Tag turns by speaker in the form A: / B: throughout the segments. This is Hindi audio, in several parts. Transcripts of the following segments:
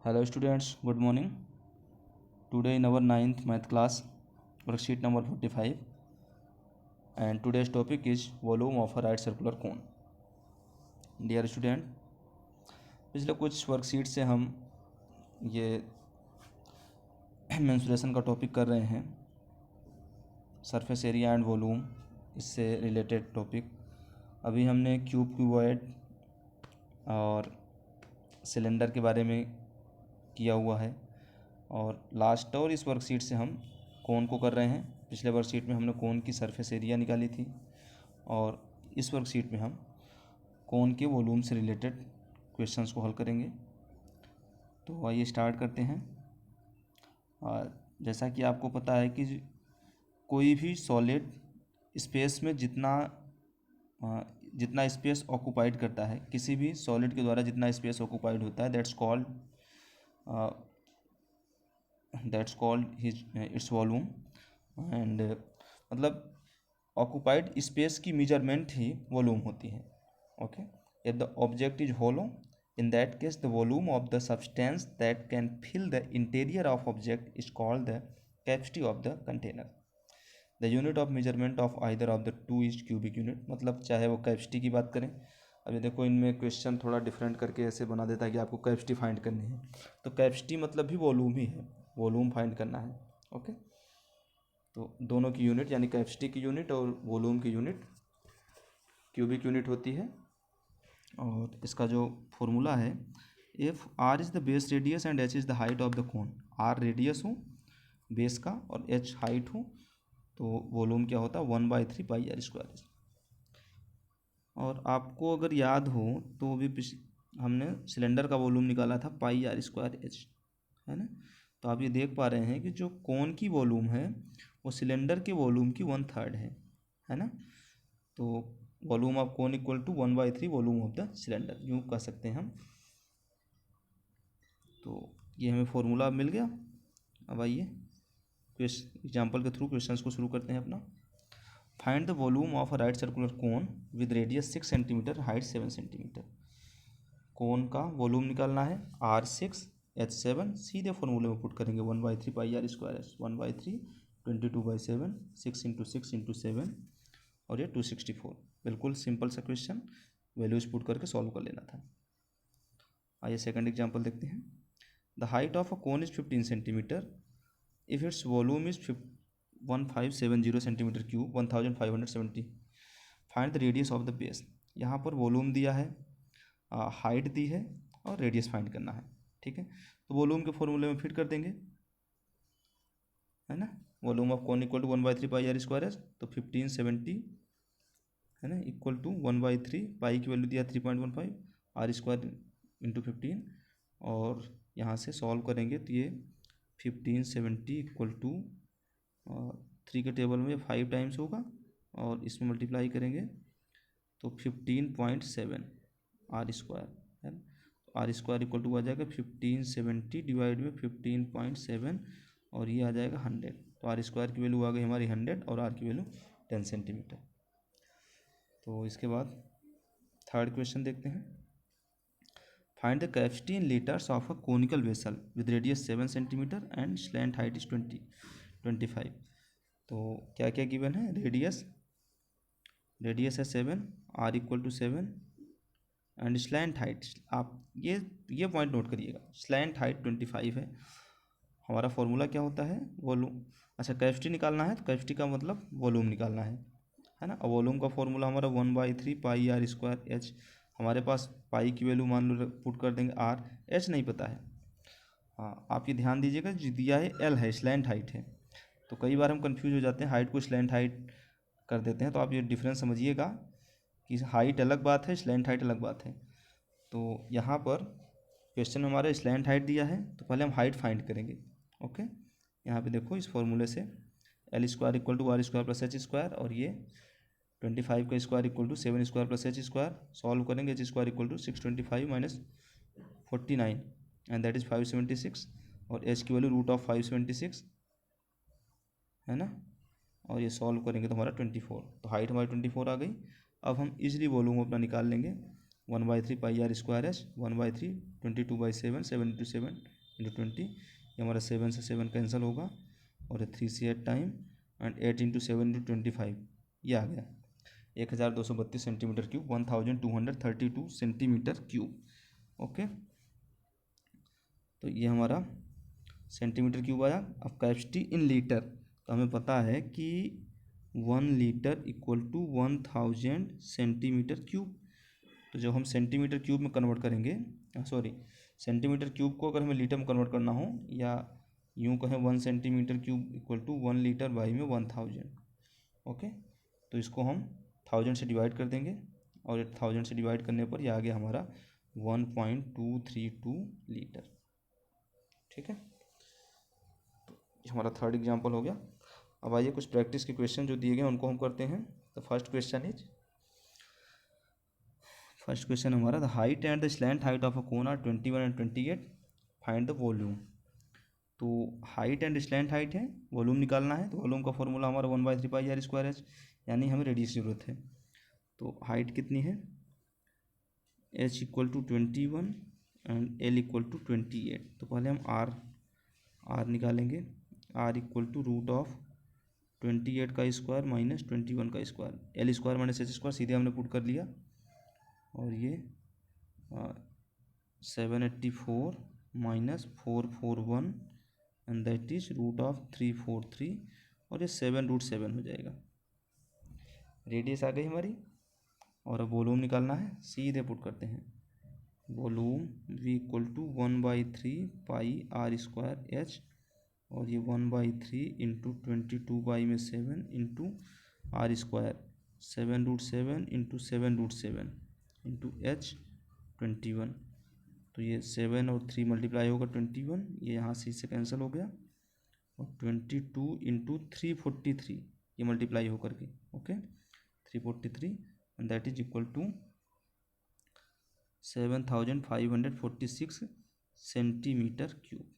A: Hello students, good morning. Today in our 9th math class, worksheet number 45, and today's topic is volume of a right circular cone. Dear student, पिछले कुछ वर्कशीट से हम ये मेंसुरेशन का टॉपिक कर रहे हैं, सरफेस एरिया एंड वॉल्यूम, इससे रिलेटेड टॉपिक. अभी हमने क्यूबॉइड और सिलेंडर के बारे में किया हुआ है, और लास्ट और इस वर्कशीट से हम कोन को कर रहे हैं. पिछले वर्कशीट में हमने कोन की सरफेस एरिया निकाली थी, और इस वर्कशीट में हम कोन के वॉल्यूम से रिलेटेड क्वेश्चंस को हल करेंगे. तो आइए स्टार्ट करते हैं. जैसा कि आपको पता है कि कोई भी सॉलिड स्पेस में जितना स्पेस ऑक्यूपाइड करता है, किसी भी सॉलिड के द्वारा जितना स्पेस ऑक्यूपाइड होता है, that's called its volume. And मतलब ऑक्यूपाइड स्पेस की मेजरमेंट ही वॉल्यूम होती है. Okay, if the object is hollow, in that case the volume of the substance that can fill the interior of object is called the capacity of the container. The unit of measurement of either of the two is cubic unit. मतलब चाहे वो कैपेसिटी की बात करें, अभी देखो इनमें क्वेश्चन थोड़ा डिफरेंट करके ऐसे बना देता है कि आपको कैपेसिटी फाइंड करनी है, तो कैपेसिटी मतलब भी वॉल्यूम ही है, वॉल्यूम फाइंड करना है. ओके, तो दोनों की यूनिट यानी कैपेसिटी की यूनिट और वॉल्यूम की यूनिट क्यूबिक यूनिट होती है. और इसका जो फॉर्मूला है, if r is the base radius and h is the height of the cone, r radius हो बेस का और एच हाइट हो, तो वॉल्यूम क्या होता है 1/3 पाई आर स्क्वायर. और आपको अगर याद हो तो भी हमने सिलेंडर का वॉल्यूम निकाला था पाई आर स्क्वायर एच, है ना. तो आप ये देख पा रहे हैं कि जो कोन की वॉल्यूम है वो सिलेंडर के वॉल्यूम की 1/3 है ना. तो volume of cone equal to 1/3 volume of the cylinder, यूँ कह सकते हैं हम. तो ये हमें फॉर्मूला मिल गया. अब आइए एग्जाम्पल के थ्रू क्वेश्चंस को शुरू करते हैं अपना. Find the volume of a right circular cone with radius 6 centimetre, height 7 centimetre. Cone का वॉल्यूम निकालना है, R6 H7. सीधे फॉर्मूले में पुट करेंगे 1/3 pi r square h. 1/3 22/7, 6 into 6 into 7, और ये 264. बिल्कुल सिंपल सा क्वेश्चन, वैल्यूज पुट करके सॉल्व कर लेना था. आइए सेकंड एग्जांपल देखते हैं. The height of a cone is 15 centimetre if it's volume is 1570 centimetre cube, 1570. Find the radius of the base. यहाँ पर वॉल्यूम दिया है, हाइट दी है, और रेडियस फाइंड करना है. ठीक है, तो वॉल्यूम के फॉर्मूले में फिट कर देंगे, है ना. Volume of cone equal to 1/3 pi r square h, तो 1570 है ना इक्वल टू 1/3, पाई की वैल्यू दिया 3.15, आर स्क्वायर इंटू 15. और यहाँ से सॉल्व करेंगे तो ये 1570 इक्वल टू 3 के टेबल में 5 टाइम्स होगा, और इसमें मल्टीप्लाई करेंगे तो 15.7 आर स्क्वायर है. आर स्क्वायर इक्वल टू आ जाएगा 1570 डिवाइड में 15.7, और ये आ जाएगा 100. तो आर स्क्वायर की वैल्यू आ गई हमारी 100, और आर की वैल्यू 10 सेंटीमीटर. तो इसके बाद थर्ड क्वेश्चन देखते हैं. Find the capacity in litres of a conical vessel with radius 7 centimetre and slant height is 25. तो क्या क्या गिवन है, रेडियस है 7, r equal to 7, and slant height, आप ये पॉइंट नोट करिएगा, स्लैंट हाइट 25 है. हमारा फॉर्मूला क्या होता है, वॉल्यूम. अच्छा, कैपेसिटी निकालना है, तो कैपेसिटी का मतलब वॉल्यूम निकालना है ना. और वॉल्यूम का फॉर्मूला हमारा 1/3 पाई आर स्क्वायर एच. हमारे पास पाई की वैल्यू मान लो पुट कर देंगे आर, एच नहीं पता है. हाँ, आप ये ध्यान दीजिएगा, जो दिया है एल है, स्लैंट हाइट है. तो कई बार हम कंफ्यूज हो जाते हैं, हाइट को स्लैंट हाइट कर देते हैं. तो आप ये डिफरेंस समझिएगा कि हाइट अलग बात है, स्लैंट हाइट अलग बात है. तो यहाँ पर क्वेश्चन में हमारा स्लैंट हाइट दिया है, तो पहले हम हाइट फाइंड करेंगे. ओके, यहाँ पे देखो इस फॉर्मूले से l square equal to r square plus h square, और ये 25 का square equal to 7 square plus h square. Solve करेंगे, h square equal to 625 minus 49, and that is 576, और एच की वैल्यू √576 है ना. और ये सॉल्व करेंगे तो हमारा 24. तो हाइट हमारी 24 आ गई. अब हम इजली वॉल्यूम अपना निकाल लेंगे. 1/3 पाई आर स्क्वायर एच, 1/3 22/7, 7 × 7 × 20, ये हमारा 7 से 7 कैंसिल होगा और 3 से 8 टाइम एंड 8 × 7 × 25, ये आ गया 1232 centimetre cube, 1232 centimetre cube. Okay, तो ये हमारा सेंटीमीटर क्यूब आया। अब कैपेसिटी इन लीटर, तो हमें पता है कि 1 litre equal to 1000 centimetre cube. तो जब हम सेंटीमीटर क्यूब में कन्वर्ट करेंगे, सॉरी सेंटीमीटर क्यूब को अगर हमें लीटर में कन्वर्ट करना हो, या यूँ कहें 1 centimetre cube equal to 1 litre by में 1000। ओके, तो इसको हम 1000 से डिवाइड कर देंगे और 1000 से डिवाइड करने पर यह आ गया हमारा 1.232 लीटर। ठीक है, तो हमारा थर्ड एग्जाम्पल हो गया। अब आइए कुछ प्रैक्टिस के क्वेश्चन जो दिए गए उनको हम करते हैं। तो फर्स्ट क्वेश्चन हमारा, the height and the slant height of a cone are 21 and 28, find the volume. तो हाइट एंड स्लैंट हाइट है, वॉल्यूम निकालना है। तो वॉल्यूम का फॉर्मूला हमारा 1/3 पाई आर स्क्वायर एच, यानी हमें रेडियस की जरूरत है। तो हाइट कितनी है, h equal to 21 and l equal to 28। तो पहले हम r निकालेंगे। r equal to root of 28 का स्क्वायर माइनस 21 का square, l square minus h square सीधे हमने पुट कर लिया, और ये 784 माइनस 441 and that is root of 343, और ये 7√7 हो जाएगा। रेडियस आ गई हमारी, और अब वॉल्यूम निकालना है, सीधे पुट करते हैं। Volume v equal to 1/3 pi r square h, और ये 1/3 into 22/7 into r square, 7√7 into 7√7 into h 21। तो ये 7 और 3 मल्टीप्लाई होगा 21, ये यहाँ से इससे कैंसिल हो गया, और 22 इंटू 343 ये मल्टीप्लाई होकर के, okay 343, and that is equal to 7546 centimetre cube.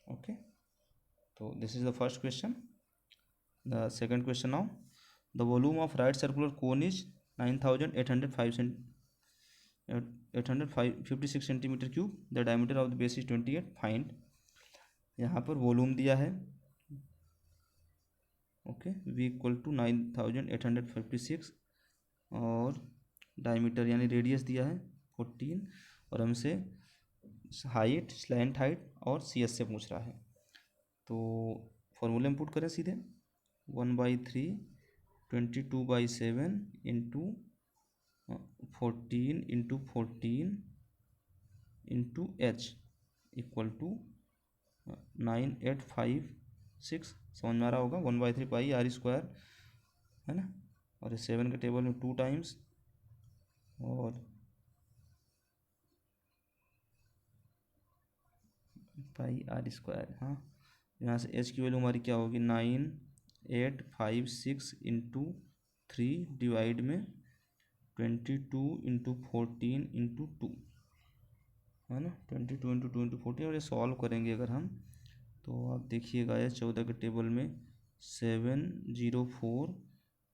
A: Okay, तो this is the first question. The second question now, the volume of right circular cone is 9856 centimetre cube, the diameter of the base is 28, find. यहाँ पर वॉल्यूम दिया है, ओके v इक्वल टू 9856, और डायमीटर यानी रेडियस दिया है 14, और हमसे हाइट, स्लैंट हाइट और cs से पूछ रहा है। तो फॉर्मूले में पुट करें सीधे, 1/3 22/7 into 14 into 14 into h equal to 9856, समझ में आ रहा होगा, 1/3 पाई आर स्क्वायर है ना, और ये 7 के टेबल में 2 टाइम्स, और पाई आर स्क्वायर, हाँ यहाँ से h की वैल्यू हमारी क्या होगी, 9856 इंटू 3 डिवाइड में 22 इंटू 14 इंटू 2 है ना, 22 इंटू 2 इंटू 14, और ये सॉल्व करेंगे अगर हम, तो आप देखिएगा ये 14 के टेबल में 704,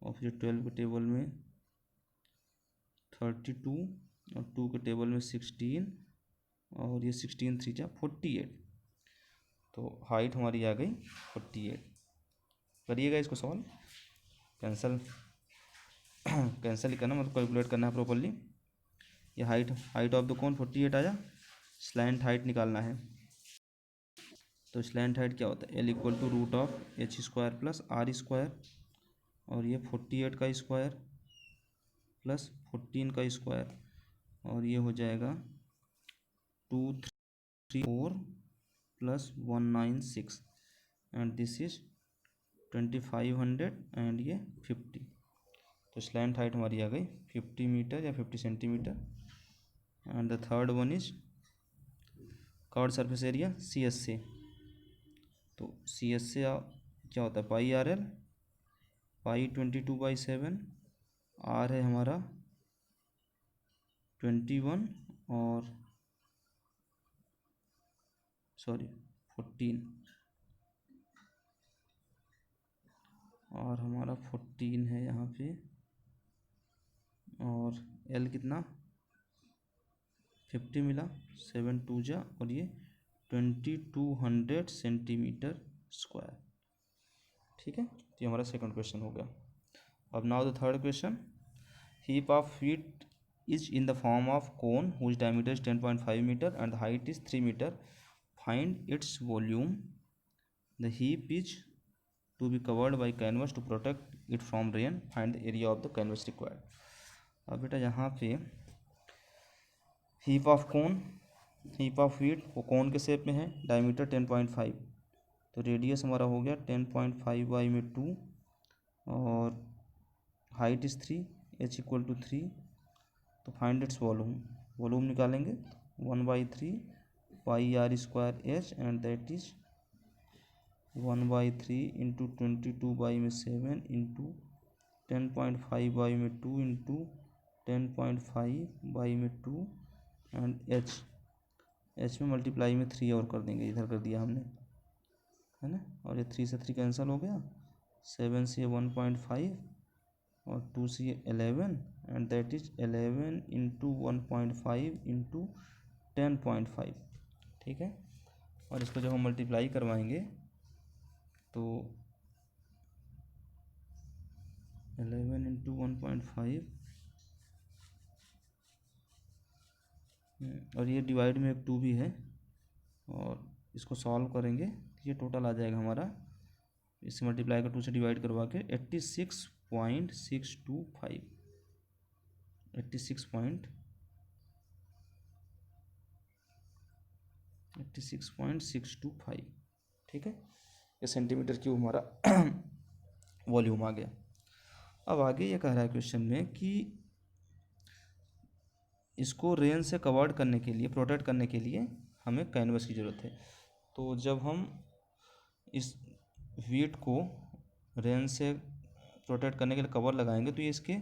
A: और फिर 12 के टेबल में 32, और 2 के टेबल में 16, और ये 16 3 जा 48। तो हाइट हमारी आ गई 48। करिएगा इसको सॉल्व, कैंसिल ही करना, मतलब कैलकुलेट करना है प्रॉपरली। ये हाइट ऑफ द कोन 48 आया, स्लैंट हाइट निकालना है। तो स्लैंट हाइट क्या होता है, l equal to root of h square plus r square, और ये 48 का स्क्वायर प्लस 14 का स्क्वायर, और ये हो जाएगा 234 plus 196, and this is 2500 and ये 50। तो स्लैंट हाइट हमारी आ गई 50 मीटर या 50 centimetre. And the third one is curved surface area cs से। तो cs से क्या होता है, पाई आर एल, पाई 22/7, r है हमारा 21 और 14, और हमारा 14 है यहाँ पे, और एल कितना 50 मिला, 7 2 जा, और ये 2200 सेंटीमीटर स्क्वायर। ठीक है, तो ये हमारा सेकंड क्वेश्चन हो गया। अब now the third question, heap of wheat is in the form of cone whose diameter is 10.5 meter and the height is 3 meter. Find its volume. The heap is to be covered by canvas to protect it from rain. Find the area of the canvas required. अब बेटा यहाँ पे heap of cone, heap of wheat, वो कोन के शेप में है, डायमीटर 10.5, तो रेडियस हमारा हो गया 10.5 बाई में 2, और height is 3, h equal to 3। तो फाइंड इट्स वॉल्यूम, वॉल्यूम निकालेंगे 1/3 pi r square h, and that is 1/3 into 22 by में 7 इंटू 10.5 बाई में 2 इंटू 10.5 बाई में 2, एंड एच में मल्टीप्लाई में 3 और कर देंगे, इधर कर दिया हमने, है ना, और ये 3 से 3 कैंसिल हो गया, 7 से 1.5 और 2 से 11, and that is 11 into 1.5 into 10.5। ठीक है, और इसको जब हम मल्टीप्लाई करवाएंगे तो 11 इंटू 1.5, और ये डिवाइड में एक 2 भी है, और इसको सॉल्व करेंगे तो ये टोटल आ जाएगा हमारा, इससे मल्टीप्लाई कर 2 से डिवाइड करवा के 86.625, 86.625। ठीक है, ये सेंटीमीटर क्यूब हमारा वॉल्यूम आ गया। अब आगे ये कह रहा है क्वेश्चन में कि इसको रेन से कवर्ड करने के लिए, प्रोटेक्ट करने के लिए हमें कैनवस की ज़रूरत है। तो जब हम इस व्हीट को रेन से प्रोटेक्ट करने के लिए कवर लगाएंगे तो ये इसके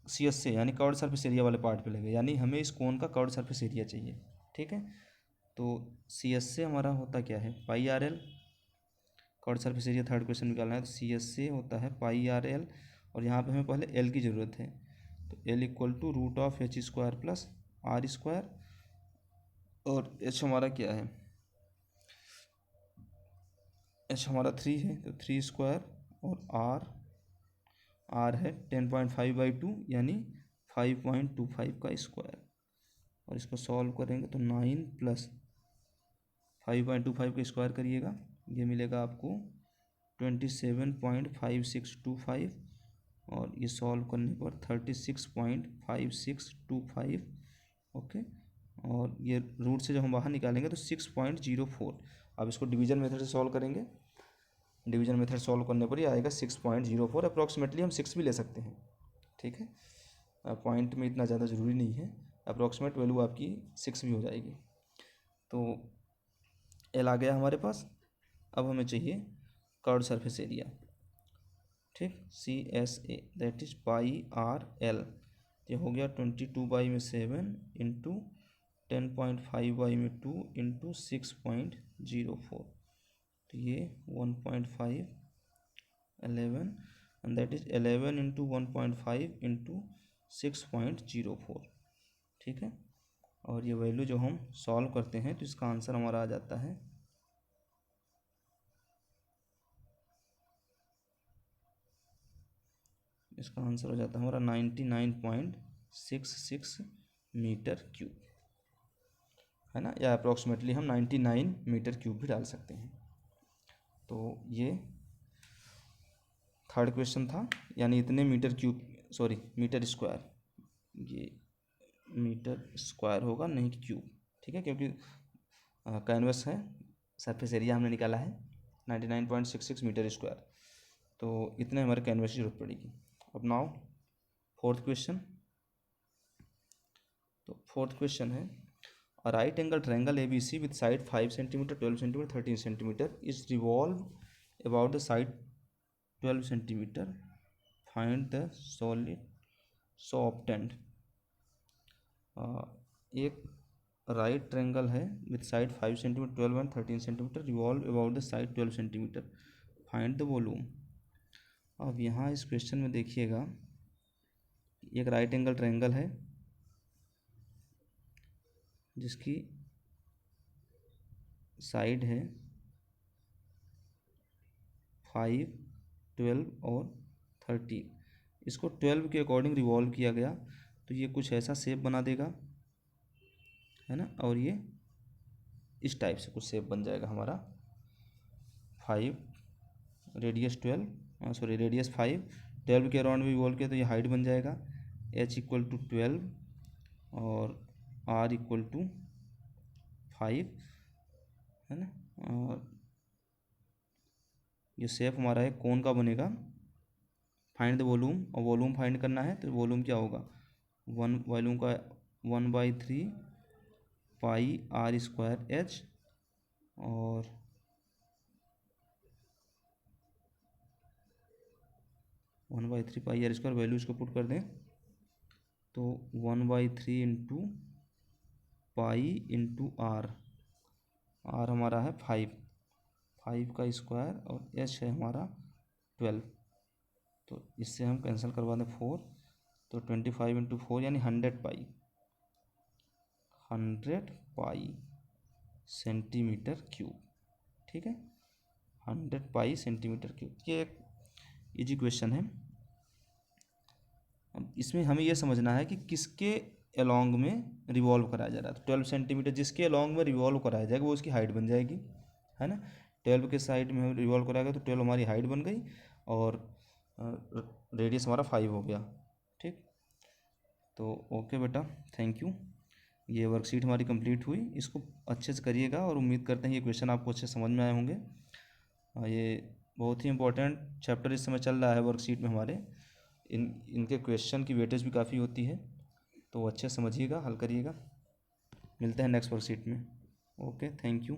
A: सी एस से यानी कर्व्ड सरफेस एरिया वाले पार्ट पे लगे, यानी हमें इस कोन का कर्व्ड सरफेस एरिया चाहिए। ठीक है, तो सी एस से हमारा होता क्या है, pi r l, curved surface area third question निकालना है, तो सी एस से होता है पाई आर एल, और यहाँ पे हमें पहले एल की ज़रूरत है, तो l equal to root of h square plus r square, और एच हमारा क्या है, एच हमारा 3 है, तो 3 स्क्वायर, और आर है 10.5/2 यानी 5.25 का स्क्वायर, और इसको सॉल्व करेंगे तो 9 प्लस 5.25 का स्क्वायर करिएगा, ये मिलेगा आपको 27.5625, और ये सॉल्व करने पर 36.5625। ओके, और ये रूट से जब हम बाहर निकालेंगे तो 6.04। अब इसको डिवीजन मेथड से सॉल्व करेंगे, डिवीजन मेथड सॉल्व करने पर ही आएगा 6.04, अप्रॉक्सीमेटली हम 6 भी ले सकते हैं। ठीक है, पॉइंट में इतना ज़्यादा ज़रूरी नहीं है, अप्रॉक्सीमेट वैल्यू आपकी 6 भी हो जाएगी। तो एल आ गया हमारे पास। अब हमें चाहिए कर्व्ड सरफेस एरिया। ठीक, C S A that is pi r l, ये हो गया 22 बाई में 7 इंटू 10.5 बाई में 2 इंटू 6.04, तो ये 1.5 11, and that is 11 into 1.5 into 6.04। ठीक है, और ये वैल्यू जो हम सॉल्व करते हैं तो इसका आंसर हमारा आ जाता है इसका आंसर हो जाता है हमारा 99.66 मीटर क्यूब, है ना, या अप्रॉक्सीमेटली हम 99 मीटर क्यूब भी डाल सकते हैं। तो ये थर्ड क्वेश्चन था, यानी इतने metre cube, sorry metre square, ये मीटर स्क्वायर होगा नहीं कि क्यूब। ठीक है, क्योंकि कैनवस है, सरफेस एरिया हमने निकाला है 99.66 मीटर स्क्वायर, तो इतने हमारे कैनवस की जरूरत पड़ेगी। अब नाउ फोर्थ क्वेश्चन, तो फोर्थ क्वेश्चन है a right angle triangle A B C with side 5 centimetre 12 centimetre 13 centimetre is revolve about the side 12 centimetre, find the solid so obtained. एक राइट ट्रायंगल है with side 5 centimetre 12 and 13 centimetre, revolve about the side 12 centimetre, find the volume. अब यहाँ इस क्वेश्चन में देखिएगा एक राइट एंगल ट्रायंगल है जिसकी साइड है 5, 12 और 13। इसको 12 के अकॉर्डिंग रिवॉल्व किया गया तो ये कुछ ऐसा शेप बना देगा, है ना। और ये इस टाइप से कुछ शेप बन जाएगा हमारा। 5 रेडियस 12 सॉरी रेडियस 5, 12 के अराउंड भी रिवॉल्व किया तो ये हाइट बन जाएगा h इक्वल टू 12 और r इक्वल टू 5, है ना। और ये शेप हमारा है कोन का बनेगा। फाइंड द वॉल्यूम, और वॉल्यूम फाइंड करना है तो वॉल्यूम क्या होगा, वॉल्यूम का 1/3 पाई आर स्क्वायर एच, और 1/3 पाई आर स्क्वायर, वैल्यू इसको पुट कर दें तो 1/3 इंटू पाई इंटू आर हमारा है 5 का स्क्वायर, और एच है हमारा 12। तो इससे हम कैंसिल करवा दें 4, तो 25 इंटू 4 यानी 100 पाई सेंटीमीटर क्यूब। ठीक है, 100 पाई सेंटीमीटर क्यूब। ये एक इजी क्वेश्चन है। अब इसमें हमें यह समझना है कि किसके अलोंग में रिवॉल्व कराया जा रहा है। तो 12 सेंटीमीटर जिसके अलोंग में रिवॉल्व कराया जाएगा वो उसकी हाइट बन जाएगी, है ना। 12 के साइड में हम रिवॉल्व कराएगा तो 12 हमारी हाइट बन गई और रेडियस हमारा 5 हो गया। ठीक, तो ओके बेटा, थैंक यू। ये वर्कशीट हमारी कंप्लीट हुई, इसको अच्छे से करिएगा और उम्मीद करते हैं ये क्वेश्चन आपको अच्छे समझ में आए होंगे। ये बहुत ही इंपॉर्टेंट चैप्टर इस समय चल रहा है वर्कशीट में हमारे। इनके क्वेश्चन की वेटेज भी काफ़ी होती है, तो अच्छे समझिएगा, हल करिएगा। मिलते हैं नेक्स्ट वर्कशीट में। Okay, thank you.